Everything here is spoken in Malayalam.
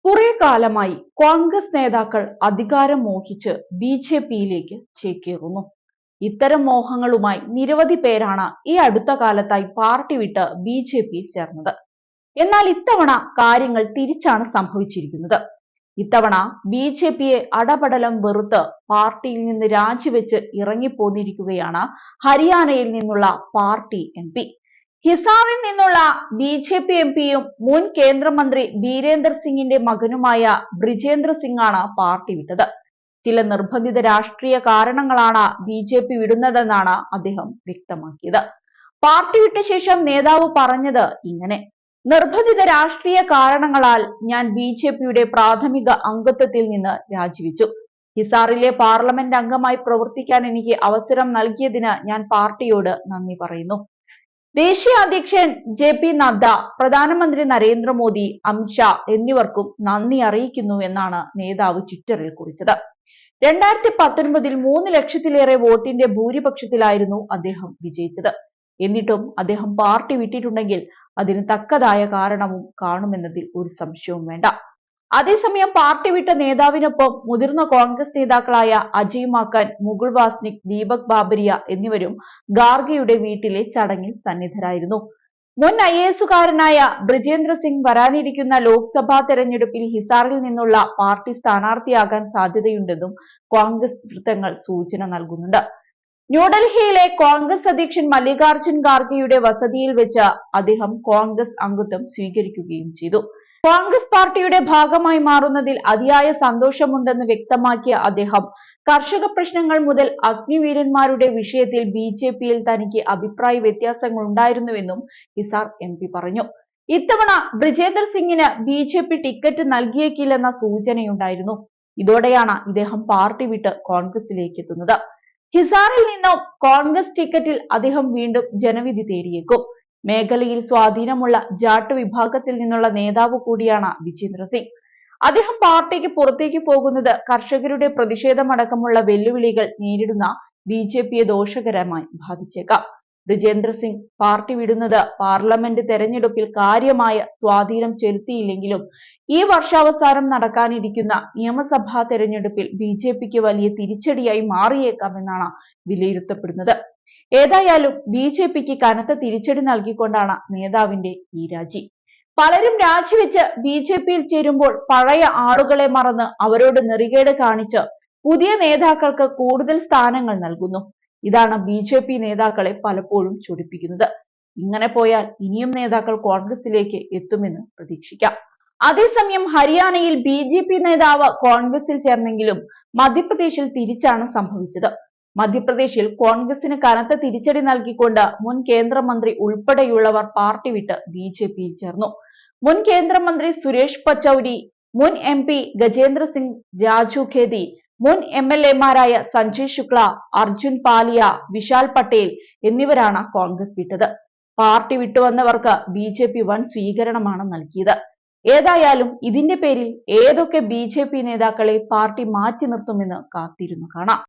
കുറെ കാലമായി കോൺഗ്രസ് നേതാക്കൾ അധികാരം മോഹിച്ച് ബി.ജെ.പിയിലേക്ക് ചേക്കേറുന്നു. ഇത്തരം മോഹങ്ങളുമായി നിരവധി പേരാണ് ഈ അടുത്ത കാലത്തായി പാർട്ടി വിട്ട് ബി.ജെ.പിയിൽ ചേർന്നത്. എന്നാൽ ഇത്തവണ കാര്യങ്ങൾ തിരിച്ചാണ് സംഭവിച്ചിരിക്കുന്നത്. ഇത്തവണ ബി.ജെ.പിയെ അടപടലം വെറുത്ത് പാർട്ടിയിൽ നിന്ന് രാജിവെച്ച് ഇറങ്ങിപ്പോന്നിരിക്കുകയാണ് ഹരിയാനയിൽ നിന്നുള്ള പാർട്ടി എം.പി. ഹിസാറിൽ നിന്നുള്ള ബി.ജെ.പി എം.പിയും മുൻ കേന്ദ്രമന്ത്രി ബീരേന്ദർ സിംഗിന്റെ മകനുമായ ബ്രിജേന്ദ്ര സിംഗ് ആണ് പാർട്ടി വിട്ടത്. ചില നിർബന്ധിത രാഷ്ട്രീയ കാരണങ്ങളാണ് ബി.ജെ.പി വിടുന്നതെന്നാണ് അദ്ദേഹം വ്യക്തമാക്കിയത്. പാർട്ടി വിട്ട ശേഷം നേതാവ് പറഞ്ഞത് ഇങ്ങനെ: നിർബന്ധിത രാഷ്ട്രീയ കാരണങ്ങളാൽ ഞാൻ ബി.ജെ.പിയുടെ പ്രാഥമിക അംഗത്വത്തിൽ നിന്ന് രാജിവെച്ചു. ഹിസാറിലെ പാർലമെന്റ് അംഗമായി പ്രവർത്തിക്കാൻ എനിക്ക് അവസരം നൽകിയതിന് ഞാൻ പാർട്ടിയോട് നന്ദി പറയുന്നു. ദേശീയ അധ്യക്ഷൻ ജെ.പി. നദ്ദ, പ്രധാനമന്ത്രി നരേന്ദ്രമോദി, അമിത്ഷാ എന്നിവർക്കും നന്ദി അറിയിക്കുന്നു എന്നാണ് നേതാവ് ട്വിറ്ററിൽ കുറിച്ചത്. 2019 3 ലക്ഷത്തിലേറെ വോട്ടിന്റെ ഭൂരിപക്ഷത്തിലായിരുന്നു അദ്ദേഹം വിജയിച്ചത്. എന്നിട്ടും അദ്ദേഹം പാർട്ടി വിട്ടിട്ടുണ്ടെങ്കിൽ അതിന് തക്കതായ കാരണവും കാണുമെന്നതിൽ ഒരു സംശയവും വേണ്ട. അതേസമയം പാർട്ടി വിട്ട നേതാവിനൊപ്പം മുതിർന്ന കോൺഗ്രസ് നേതാക്കളായ അജയ് മാക്കൻ, മുകുൾ വാസ്നിക്, ദീപക് ബാബരിയ എന്നിവരും ഖാർഗെയുടെ വീട്ടിലെ ചടങ്ങിൽ സന്നിധരായിരുന്നു. മുൻ IAS-കാരനായ ബ്രിജേന്ദ്ര സിംഗ് വരാനിരിക്കുന്ന ലോക്സഭാ തെരഞ്ഞെടുപ്പിൽ ഹിസാറിൽ നിന്നുള്ള പാർട്ടി സ്ഥാനാർത്ഥിയാകാൻ സാധ്യതയുണ്ടെന്നും കോൺഗ്രസ് വൃത്തങ്ങൾ സൂചന നൽകുന്നുണ്ട്. ന്യൂഡൽഹിയിലെ കോൺഗ്രസ് അധ്യക്ഷൻ മല്ലികാർജുൻ ഖാർഗെയുടെ വസതിയിൽ വെച്ച് അദ്ദേഹം കോൺഗ്രസ് അംഗത്വം സ്വീകരിക്കുകയും ചെയ്തു. കോൺഗ്രസ് പാർട്ടിയുടെ ഭാഗമായി മാറുന്നതിൽ അതിയായ സന്തോഷമുണ്ടെന്ന് വ്യക്തമാക്കിയ അദ്ദേഹം, കർഷക പ്രശ്നങ്ങൾ മുതൽ അഗ്നിവീരന്മാരുടെ വിഷയത്തിൽ ബി.ജെ.പിയിൽ തനിക്ക് അഭിപ്രായ വ്യത്യാസങ്ങൾ ഉണ്ടായിരുന്നുവെന്നും ഹിസാർ എം.പി പറഞ്ഞു. ഇത്തവണ ബ്രിജേന്ദർ സിംഗിന് ബി.ജെ.പി ടിക്കറ്റ് നൽകിയേക്കില്ലെന്ന സൂചനയുണ്ടായിരുന്നു. ഇതോടെയാണ് ഇദ്ദേഹം പാർട്ടി വിട്ട് കോൺഗ്രസിലേക്ക് എത്തുന്നത്. ഹിസാറിൽ നിന്നും കോൺഗ്രസ് ടിക്കറ്റിൽ അദ്ദേഹം വീണ്ടും ജനവിധി തേടിയേക്കും. മേഖലയിൽ സ്വാധീനമുള്ള ജാട്ട് വിഭാഗത്തിൽ നിന്നുള്ള നേതാവ് കൂടിയാണ് ബ്രിജേന്ദ്ര സിംഗ്. അദ്ദേഹം പാർട്ടിക്ക് പുറത്തേക്ക് പോകുന്നത് കർഷകരുടെ പ്രതിഷേധമടക്കമുള്ള വെല്ലുവിളികൾ നേരിടുന്ന ബി.ജെ.പിയെ ദോഷകരമായി ബാധിച്ചേക്കാം. ബ്രിജേന്ദ്ര സിംഗ് പാർട്ടി വിടുന്നത് പാർലമെന്റ് തെരഞ്ഞെടുപ്പിൽ കാര്യമായ സ്വാധീനം ചെലുത്തിയില്ലെങ്കിലും ഈ വർഷാവസാനം നടക്കാനിരിക്കുന്ന നിയമസഭാ തെരഞ്ഞെടുപ്പിൽ ബി.ജെ.പിക്ക് വലിയ തിരിച്ചടിയായി മാറിയേക്കാമെന്നാണ് വിലയിരുത്തപ്പെടുന്നത്. ഏതായാലും ബി.ജെ.പിക്ക് കനത്ത തിരിച്ചടി നൽകിക്കൊണ്ടാണ് നേതാവിന്റെ ഈ രാജി. പലരും രാജിവെച്ച് ബി.ജെ.പിയിൽ ചേരുമ്പോൾ പഴയ ആളുകളെ മറന്ന് അവരോട് നെറികേട് കാണിച്ച് പുതിയ നേതാക്കൾക്ക് കൂടുതൽ സ്ഥാനങ്ങൾ നൽകുന്നു. ഇതാണ് ബി.ജെ.പി നേതാക്കളെ പലപ്പോഴും ചൊടിപ്പിക്കുന്നത്. ഇങ്ങനെ പോയാൽ ഇനിയും നേതാക്കൾ കോൺഗ്രസിലേക്ക് എത്തുമെന്ന് പ്രതീക്ഷിക്കാം. അതേസമയം ഹരിയാനയിൽ ബി.ജെ.പി നേതാവ് കോൺഗ്രസിൽ ചേർന്നെങ്കിലും മധ്യപ്രദേശിൽ തിരിച്ചാണ് സംഭവിച്ചത്. മധ്യപ്രദേശിൽ കോൺഗ്രസിന് കനത്ത തിരിച്ചടി നൽകിക്കൊണ്ട് മുൻ കേന്ദ്രമന്ത്രി ഉൾപ്പെടെയുള്ളവർ പാർട്ടി വിട്ട് ബി.ജെ.പിയിൽ ചേർന്നു. മുൻ കേന്ദ്രമന്ത്രി സുരേഷ് പച്ചൌരി, മുൻ എം.പി ഗജേന്ദ്ര സിംഗ്, രാജു ഖേദി, മുൻ MLA-മാരായ സഞ്ജയ് ശുക്ല, അർജുൻ പാലിയ, വിശാൽ പട്ടേൽ എന്നിവരാണ് കോൺഗ്രസ് വിട്ടത്. പാർട്ടി വിട്ടുവന്നവർക്ക് ബി.ജെ.പി വൻ സ്വീകരണമാണ് നൽകിയത്. ഏതായാലും ഇതിന്റെ പേരിൽ ഏതൊക്കെ ബി.ജെ.പി നേതാക്കളെ പാർട്ടി മാറ്റി നിർത്തുമെന്ന് കാത്തിരുന്നു കാണാം.